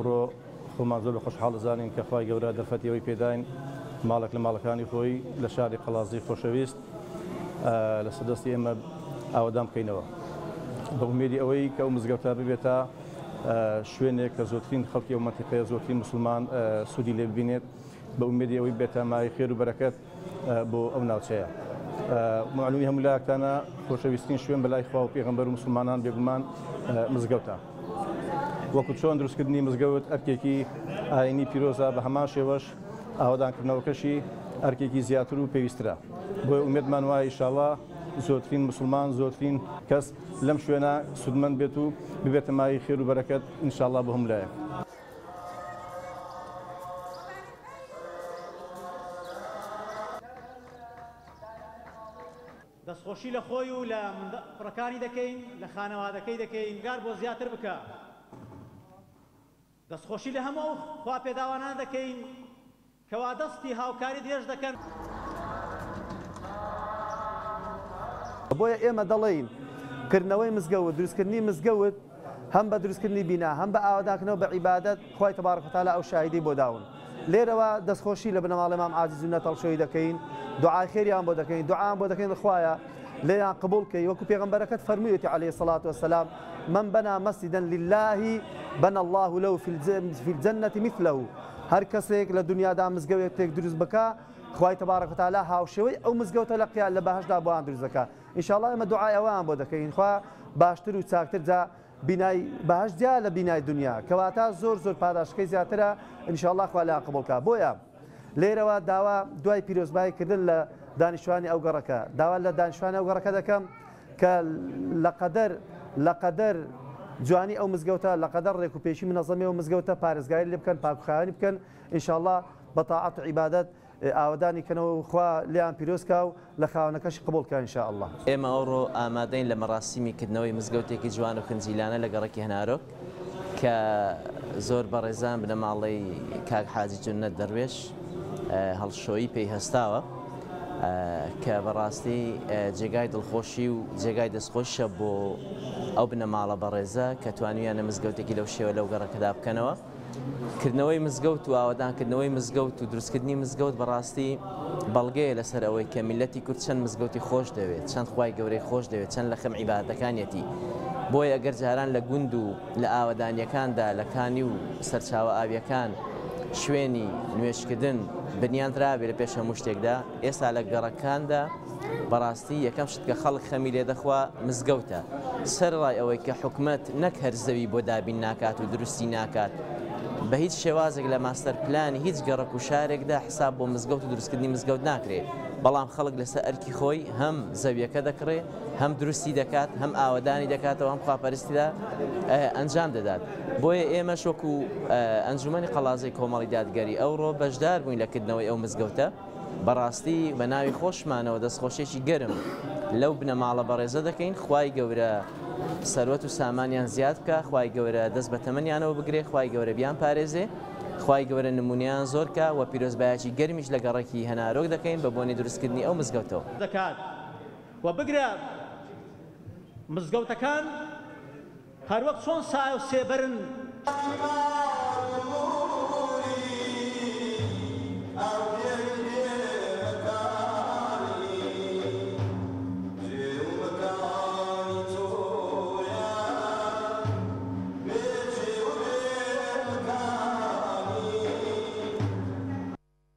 ئەمڕۆ خۆمان زۆر خۆشحاڵ دەزانین کە خوای گەورە دەرفەتیەوەی پێداین ماڵێک لە ماڵەکانی خۆی لە شاری قەڵازی خۆشەویست لە سەدەستی ئێمە ئاوادان بکەینەوە بە ئومێدی ئەوەی کە ئەو مزگەوتە ببێتە شوێنێک کە زۆرترین خەڵکی ئەو مەنتیقەیە زۆرترین مسلمان سوودی لێ ببینێت بە ئومێدی ئەوەی بێتە مای خێر و بەرەکەت بۆ ئەو ناوچەیە. معلومی هەموو لایەکتانە خۆشەویستترین شوێن بەلای خوا و پێغەمبەر و مسلمانان بێگومان مزگەوتە. وەکو چۆن دروستکردنی مزگەوت ئەرکێکی ئاینی پیرۆزە بە هەمان شێوەش ئاوادانکردنەوەکەشی ئەرکێکی زیاتر و پێویسترە. بۆیە ئومێدمان وایە ئینشاءڵڵا زۆرترین مسلمان زۆرترین کەس لەم شوێنە سودمەند بێت و ببێتە مای خێر و بەرەکەت ئینشاءڵڵا بۆ هەموو لایەک. دەستخۆشی لە خۆی و لە پڕەکانی دەکەین لە خانەوادەکەی دەکەین گار بۆ زیاتر بکە. دەستخۆشی لە هەموو خوا پێداوانان دەکەین کەوا دەستی هاوکاری درێژ دەکەن. بۆیە ئێمە دەڵێین کردنەوەی مزگەوت دروستکردنی مزگەوت هەم بە دروستکردنی بینا هەم بە ئاوادانکردنەوە بە عیبادەت خوای تەبارەک و تەعالا ئەو شاهیدی بۆ داون. لێرەوە دەستخۆشی لە بنەماڵی مام عاجز و نەتەڵشۆی دەکەین دوعای خێریان بۆ دەکەین دوعایان بۆ دەکەین خوایە لێیان قبول کەی وەکو پێغەمبەرەکەت فەرموویەتی عەلەیهی الصەلاة وەسەلام من بنا مسجدا لله بنى الله له في الجنة مثله. هەر کەسێک لە دنیادا مزگەوتێک دروست بکە خوای تەبارەک و تەعالا هاوشێوەی ئەو مزگەوتە لە قیامەت لە بەهەشدا بۆیان دروست دەکات. ئینشاءڵڵا ئێمە دوعای ئەوەیان بۆ دەکەین خوا باشتر و چاکتر جا بینای بەهەشت جیا لە بینای دنیا کەواتە زۆر پاداشەکەی زیاترە ئینشاءڵڵا خوا لێیان قبول کات. بۆیە لێرەوە داوا دوای پیرۆزباییکردن لە دانیشتوانی ئەو گەڕەکە داوا لە دانیشتوانی ئەو گەڕەکە دەکەم کە لەقەدەر جوانی ئەو مزگەوتە لەقەدەر ڕێک و پێشی منەظەمی ئەو مزگەوتە پارێزگاری لێ بکەن پاکوخاوێنی بکەن ئینشاءڵڵا بە تاعەت و عیبادەت ئاوادانی کەنەوە خوا لیان پیرۆزکە و لە خاوەنەکەشی قبولکە ئینشاءڵڵا. ئێمە ئەوڕۆ ئامادەین لە مەراسیمیکردنەوەی مزگەوتێکی جوان و خنجیلانە لە گەڕەکی هەنارۆک کە زۆر بەڕێزان بنەماڵەی کاک حاجی جونەت دەروێش هەڵشۆیی پێی هەستاوە کە بەڕاستی جێگای دڵخۆشی و جێگای دەستخۆشە بۆ ئەو بنەماڵە بەڕێزە کە توانویانە مزگەوتێکی لەو شێوە لەو گەڕەکەدا بکەنەوە. کردنەوەی مزگەوت و ئاوادانکردنەوەی مزگەوت و دروستکردنی مزگەوت بەڕاستی بەڵگەیە لەسەر ئەوەی کە میلەتی کورد چەند مزگەوتی خۆش دەوێت چەند خوای گەورەی خۆش دەوێت چەند لە خەم عیبادەتەکانیەتی. بۆیە ئەگەر جاران لە گوند و لە ئاوادانیەکاندا لە کانی و سەرچاوە ئاویەکان شوێنی نوێشکردن بنیانرابێ لە پێش هەموو شتێکدا ئێستا لە گەڕەکاندا بەڕاستی یەکەم شت کە خەڵک خەمی لێ دەخوا مزگەوتە سەرڕای ئەوەی کە حکومەت نەک هەر زەوی بۆ دابین ناکات و دروستی ناکات بە هیچ شێوازێک لە ماستەر پلانی هیچ گەڕەک و شارێکدا حساب بۆ مزگەوت و دروستکردنی مزگەوت ناکرێت. بەڵام خەڵک لەسەر ئەرکی خۆی هەم زەویەکە دەکڕێ هەم دروستی دەکات هەم ئاوادانی دەکاتەوە هەم خواپەرستیدا ئەنجام دەدات. بۆیە ئێمەش وەکو ئەنجومەنی قەڵازەی کۆمەڵی دادگەری ئەوڕۆ بەشدار بووین لە کردنەوەی ئەو مزگەوتە بەڕاستی بە ناوی خۆشمانەوە دەستخۆشێکی گەرم لەو بنەماڵە بەڕێزە دەکەین خوای گەورە سەروەت و سامانیان زیاد بکە خوای گەورە دەست بە تەمەنیانەوە بگرێ خوای گەورە بیان پارێزێ خوای گەورە نمونیان زۆر کە و پیرۆزبایەکی گەرمیش لە گەڕێکی هەنارۆک دەکەین بە بۆنی دروستکردنی ئەو مزگەوتەوە دەکات و بگرە مزگەوتەکان هەروەک چۆن سایە و سێبەرن